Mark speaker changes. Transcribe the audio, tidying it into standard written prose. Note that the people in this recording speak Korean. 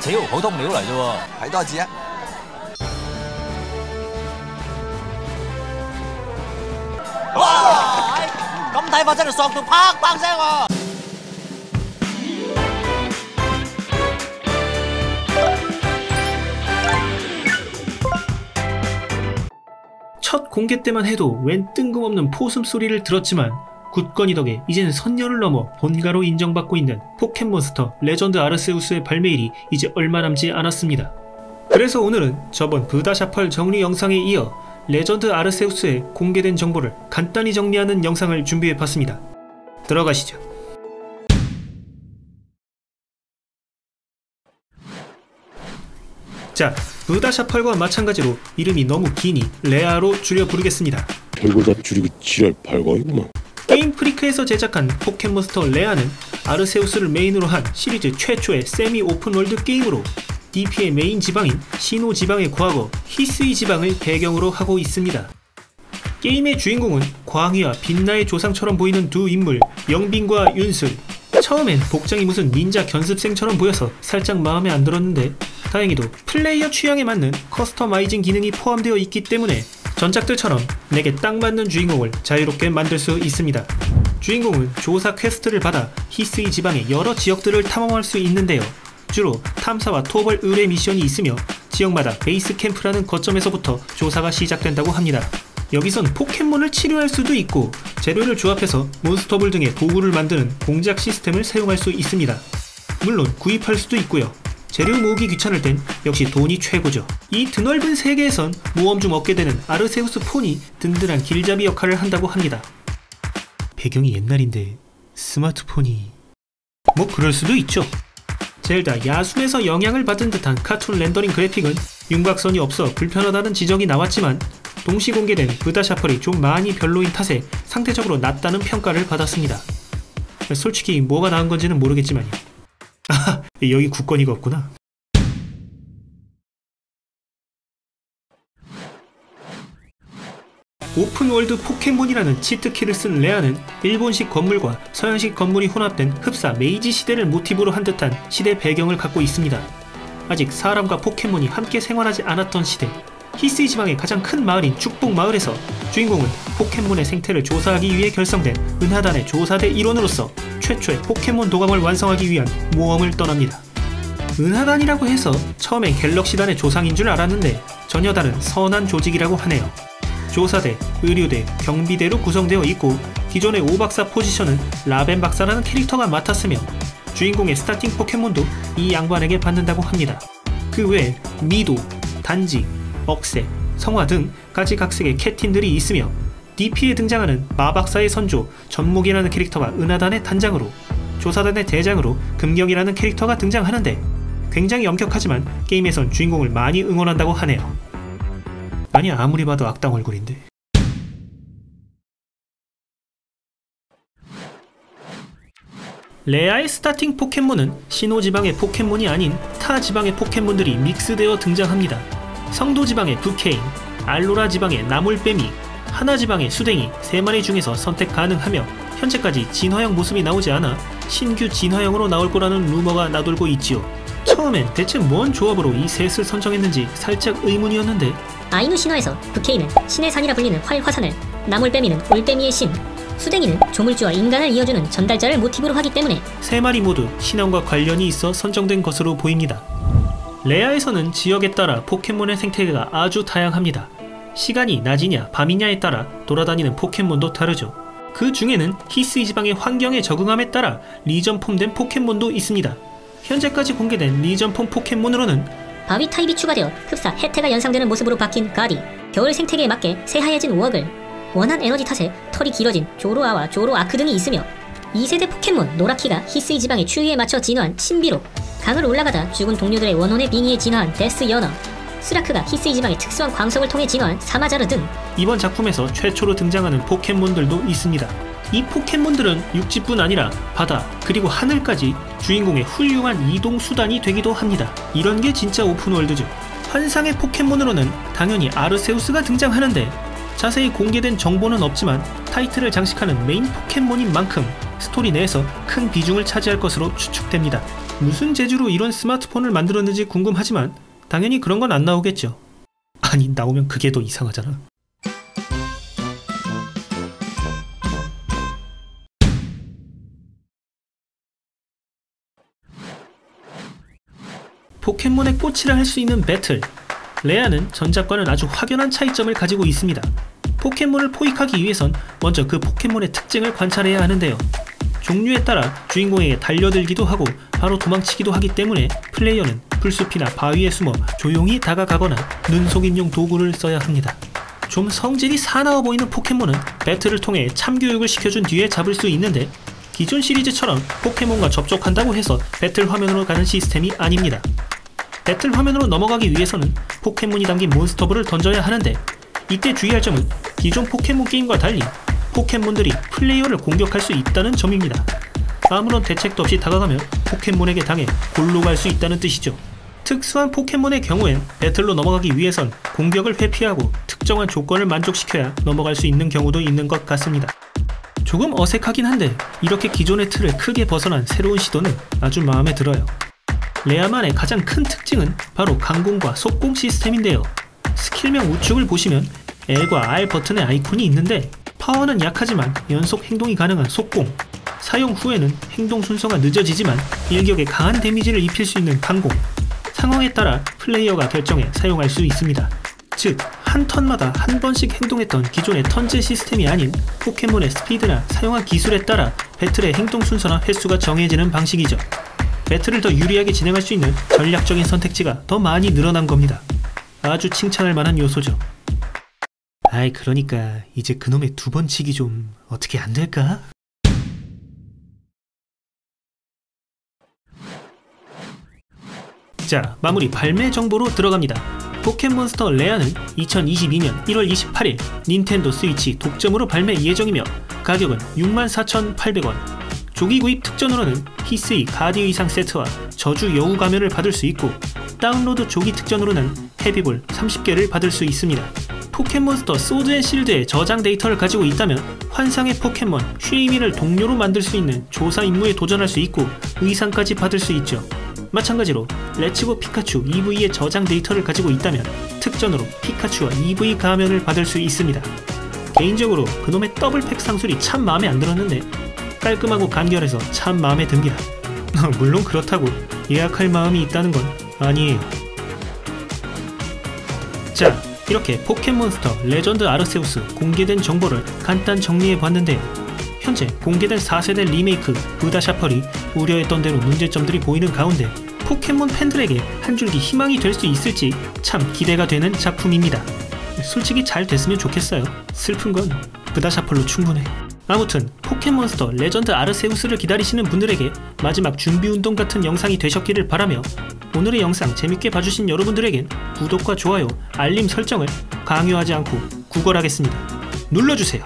Speaker 1: 只要普通料嚟啫喎，睇多次啊！哇！咁睇法真係索到啪啪聲喎！
Speaker 2: 첫 공개 때만 해도 웬 뜬금없는 포숨 소리를 들었지만 굿건이 덕에 이제는 선녀를 넘어 본가로 인정받고 있는 포켓몬스터 레전드 아르세우스의 발매일이 이제 얼마 남지 않았습니다. 그래서 오늘은 저번 브다샤펄 정리 영상에 이어 레전드 아르세우스의 공개된 정보를 간단히 정리하는 영상을 준비해봤습니다. 들어가시죠. 자, 브다샤펄과 마찬가지로 이름이 너무 기니 레아로 줄여 부르겠습니다.
Speaker 3: 별거 다 줄이고 지랄 발광이구만.
Speaker 2: 게임 프리크에서 제작한 포켓몬스터 레아는 아르세우스를 메인으로 한 시리즈 최초의 세미 오픈월드 게임으로 DP의 메인 지방인 시노 지방의 과거 히스이 지방을 배경으로 하고 있습니다. 게임의 주인공은 광희와 빛나의 조상처럼 보이는 두 인물 영빈과 윤슬. 처음엔 복장이 무슨 닌자 견습생처럼 보여서 살짝 마음에 안 들었는데 다행히도 플레이어 취향에 맞는 커스터마이징 기능이 포함되어 있기 때문에 전작들처럼 내게 딱 맞는 주인공을 자유롭게 만들 수 있습니다. 주인공은 조사 퀘스트를 받아 히스이 지방의 여러 지역들을 탐험할 수 있는데요. 주로 탐사와 토벌 의뢰 미션이 있으며 지역마다 베이스 캠프라는 거점에서부터 조사가 시작된다고 합니다. 여기선 포켓몬을 치료할 수도 있고 재료를 조합해서 몬스터볼 등의 도구를 만드는 공작 시스템을 사용할 수 있습니다. 물론 구입할 수도 있고요. 재료 모으기 귀찮을 땐 역시 돈이 최고죠. 이 드넓은 세계에선 모험 중 얻게 되는 아르세우스 폰이 든든한 길잡이 역할을 한다고 합니다. 배경이 옛날인데 스마트폰이... 뭐 그럴 수도 있죠. 젤다 야숨에서 영향을 받은 듯한 카툰 렌더링 그래픽은 윤곽선이 없어 불편하다는 지적이 나왔지만 동시 공개된 브다샤펄이 좀 많이 별로인 탓에 상대적으로 낮다는 평가를 받았습니다. 솔직히 뭐가 나은 건지는 모르겠지만요. 아, 여기 굳건이가 없구나. 오픈월드 포켓몬이라는 치트키를 쓴 레아는 일본식 건물과 서양식 건물이 혼합된 흡사 메이지 시대를 모티브로 한 듯한 시대 배경을 갖고 있습니다. 아직 사람과 포켓몬이 함께 생활하지 않았던 시대, 히스이 지방의 가장 큰 마을인 축복마을에서 주인공은 포켓몬의 생태를 조사하기 위해 결성된 은하단의 조사대 일원으로서 최초의 포켓몬 도감을 완성하기 위한 모험을 떠납니다. 은하단이라고 해서 처음엔 갤럭시단의 조상인 줄 알았는데 전혀 다른 선한 조직이라고 하네요. 조사대, 의료대, 경비대로 구성되어 있고 기존의 오박사 포지션은 라벤 박사라는 캐릭터가 맡았으며 주인공의 스타팅 포켓몬도 이 양반에게 받는다고 합니다. 그 외에 미도, 단지, 억새, 성화 등 가지각색의 캣틴들이 있으며 DP에 등장하는 마박사의 선조 전목이라는 캐릭터가 은하단의 단장으로 조사단의 대장으로 금경이라는 캐릭터가 등장하는데 굉장히 엄격하지만 게임에선 주인공을 많이 응원한다고 하네요. 아니 아무리 봐도 악당 얼굴인데. 레아의 스타팅 포켓몬은 시노 지방의 포켓몬이 아닌 타 지방의 포켓몬들이 믹스되어 등장합니다. 성도 지방의 부케인, 알로라 지방의 나물빼미, 하나 지방의 수댕이 3마리 중에서 선택 가능하며 현재까지 진화형 모습이 나오지 않아 신규 진화형으로 나올 거라는 루머가 나돌고 있지요. 처음엔 대체 뭔 조합으로 이 셋을 선정했는지 살짝 의문이었는데
Speaker 4: 아이누 신화에서 부케이는 신의 산이라 불리는 활화산을, 나물빼미는 올빼미의 신, 수댕이는 조물주와 인간을 이어주는 전달자를 모티브로 하기 때문에
Speaker 2: 3마리 모두 신앙과 관련이 있어 선정된 것으로 보입니다. 레아에서는 지역에 따라 포켓몬의 생태계가 아주 다양합니다. 시간이 낮이냐 밤이냐에 따라 돌아다니는 포켓몬도 다르죠. 그 중에는 히스이 지방의 환경에 적응함에 따라 리전폼된 포켓몬도 있습니다. 현재까지 공개된 리전폼 포켓몬으로는
Speaker 4: 바위 타입이 추가되어 흡사 혜태가 연상되는 모습으로 바뀐 가디, 겨울 생태계에 맞게 새하얘진 워글, 원한 에너지 탓에 털이 길어진 조로아와 조로아크 등이 있으며 2세대 포켓몬 노라키가 히스이 지방의 추위에 맞춰 진화한 신비로, 강을 올라가다 죽은 동료들의 원혼의 빙의에 진화한 데스 연어, 스라크가 히스이 지방의 특수한 광석을 통해 진화한 사마자르 등
Speaker 2: 이번 작품에서 최초로 등장하는 포켓몬들도 있습니다. 이 포켓몬들은 육지뿐 아니라 바다 그리고 하늘까지 주인공의 훌륭한 이동 수단이 되기도 합니다. 이런 게 진짜 오픈월드죠. 환상의 포켓몬으로는 당연히 아르세우스가 등장하는데 자세히 공개된 정보는 없지만 타이틀을 장식하는 메인 포켓몬인 만큼 스토리 내에서 큰 비중을 차지할 것으로 추측됩니다. 무슨 재주로 이런 스마트폰을 만들었는지 궁금하지만 당연히 그런 건 안 나오겠죠. 아니, 나오면 그게 더 이상하잖아. 포켓몬의 꽃이라 할 수 있는 배틀. 레아는 전작과는 아주 확연한 차이점을 가지고 있습니다. 포켓몬을 포획하기 위해선 먼저 그 포켓몬의 특징을 관찰해야 하는데요. 종류에 따라 주인공에게 달려들기도 하고 바로 도망치기도 하기 때문에 플레이어는 풀숲이나 바위에 숨어 조용히 다가가거나 눈속임용 도구를 써야 합니다. 좀 성질이 사나워 보이는 포켓몬은 배틀을 통해 참교육을 시켜준 뒤에 잡을 수 있는데, 기존 시리즈처럼 포켓몬과 접촉한다고 해서 배틀 화면으로 가는 시스템이 아닙니다. 배틀 화면으로 넘어가기 위해서는 포켓몬이 담긴 몬스터볼을 던져야 하는데, 이때 주의할 점은 기존 포켓몬 게임과 달리 포켓몬들이 플레이어를 공격할 수 있다는 점입니다. 아무런 대책도 없이 다가가면 포켓몬에게 당해 골로 갈 수 있다는 뜻이죠. 특수한 포켓몬의 경우엔 배틀로 넘어가기 위해선 공격을 회피하고 특정한 조건을 만족시켜야 넘어갈 수 있는 경우도 있는 것 같습니다. 조금 어색하긴 한데 이렇게 기존의 틀을 크게 벗어난 새로운 시도는 아주 마음에 들어요. 레아만의 가장 큰 특징은 바로 강공과 속공 시스템인데요. 스킬명 우측을 보시면 L과 R 버튼의 아이콘이 있는데, 파워는 약하지만 연속 행동이 가능한 속공, 사용 후에는 행동 순서가 늦어지지만 일격에 강한 데미지를 입힐 수 있는 강공, 상황에 따라 플레이어가 결정해 사용할 수 있습니다. 즉, 한 턴마다 한 번씩 행동했던 기존의 턴제 시스템이 아닌 포켓몬의 스피드나 사용한 기술에 따라 배틀의 행동 순서나 횟수가 정해지는 방식이죠. 배틀을 더 유리하게 진행할 수 있는 전략적인 선택지가 더 많이 늘어난 겁니다. 아주 칭찬할 만한 요소죠. 아이, 그러니까 이제 그놈의 두 번 치기 좀 어떻게 안 될까? 자, 마무리 발매 정보로 들어갑니다. 포켓몬스터 레아는 2022년 1월 28일 닌텐도 스위치 독점으로 발매 예정이며 가격은 64,800원. 조기 구입 특전으로는 히스이 가디 의상 세트와 저주 여우 가면을 받을 수 있고, 다운로드 조기 특전으로는 헤비볼 30개를 받을 수 있습니다. 포켓몬스터 소드 앤 실드의 저장 데이터를 가지고 있다면 환상의 포켓몬 쉐이미를 동료로 만들 수 있는 조사 임무에 도전할 수 있고 의상까지 받을 수 있죠. 마찬가지로 레츠고 피카츄 EV의 저장 데이터를 가지고 있다면 특전으로 피카츄와 EV 가면을 받을 수 있습니다. 개인적으로 그놈의 더블팩 상술이 참 마음에 안 들었는데 깔끔하고 간결해서 참 마음에 듭니다. 물론 그렇다고 예약할 마음이 있다는 건 아니에요. 자, 이렇게 포켓몬스터 레전드 아르세우스 공개된 정보를 간단 정리해봤는데요. 현재 공개된 4세대 리메이크 부다샤펄이 우려했던 대로 문제점들이 보이는 가운데 포켓몬 팬들에게 한 줄기 희망이 될 수 있을지 참 기대가 되는 작품입니다. 솔직히 잘 됐으면 좋겠어요. 슬픈 건 부다샤펄로 충분해. 아무튼 포켓몬스터 레전드 아르세우스를 기다리시는 분들에게 마지막 준비운동 같은 영상이 되셨기를 바라며, 오늘의 영상 재밌게 봐주신 여러분들에겐 구독과 좋아요, 알림 설정을 강요하지 않고 구걸하겠습니다. 눌러주세요.